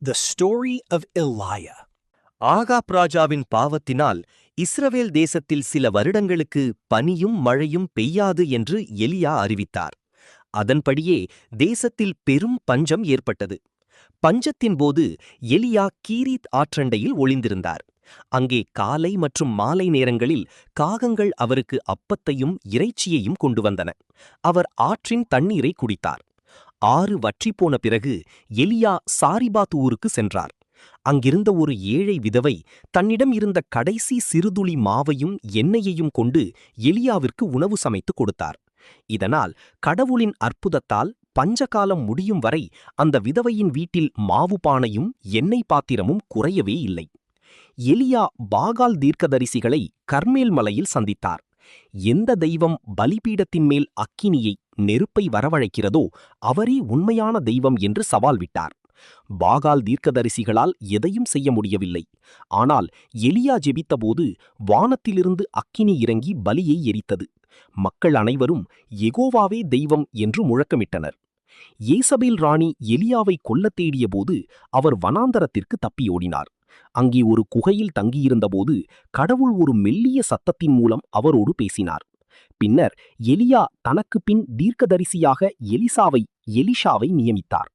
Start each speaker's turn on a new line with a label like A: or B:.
A: The story of Elijah.
B: Ahab ராஜாவின் பாவத்தினால் இஸ்ரவேல் தேசத்தில் சில வருடங்களுக்கு பனியும் மழையும் பெய்யாது என்று எலியா அறிவித்தார். அதன்படியே தேசத்தில் பெரும் பஞ்சம் ஏற்பட்டது. பஞ்சத்தின் போது எலியா கீரீத் ஆற்றண்டையில் ஒளிந்திருந்தார். அங்கே காலை மற்றும் மாலை நேரங்களில் காகங்கள் அவருக்கு அப்பத்தையும் இறைச்சியையும் கொண்டு வந்தன. அவர் ஆற்றின் தண்ணீரை குடித்தார். ஆறு வற்றிப்போன பிறகு எலியா சாரிபாத் ஊருக்கு சென்றார். அங்கிருந்த ஒரு ஏழை விதவை தன்னிடம் இருந்த கடைசி சிறுதுளி மாவையும் எண்ணெயையும் கொண்டு எலியாவிற்கு உணவு சமைத்து கொடுத்தார். இதனால் கடவுளின் அற்புதத்தால் பஞ்சகாலம் முடியும் வரை அந்த விதவையின் வீட்டில் மாவு பானையும் எண்ணெய் பாத்திரமும் குறையவே இல்லை. எலியா பாகால் தீர்க்கதரிசிகளை கர்மேல் மலையில் சந்தித்தார். எந்த தெய்வம் பலிபீடத்தின் மேல் அக்கினியை நெருப்பை வரவழைக்கிறதோ அவரே உண்மையான தெய்வம் என்று சவால் விட்டார். பாகால் தீர்க்கதரிசிகளால் எதையும் செய்ய முடியவில்லை. ஆனால் எலியா ஜெபித்தபோது வானத்திலிருந்து அக்கினி இறங்கி பலியை எரித்தது. மக்கள் அனைவரும் யெகோவாவே தெய்வம் என்று முழக்கமிட்டனர். யேசபேல் ராணி எலியாவை கொல்லத் தேடியபோது அவர் வனாந்தரத்திற்கு தப்பியோடினார். அங்கே ஒரு குகையில் தங்கியிருந்தபோது கடவுள் ஒரு மெல்லிய சத்தத்தின் மூலம் அவரோடு பேசினார். பின்னர் எலியா தனக்கு பின் தீர்க்கதரிசியாக எலிஷாவை நியமித்தார்.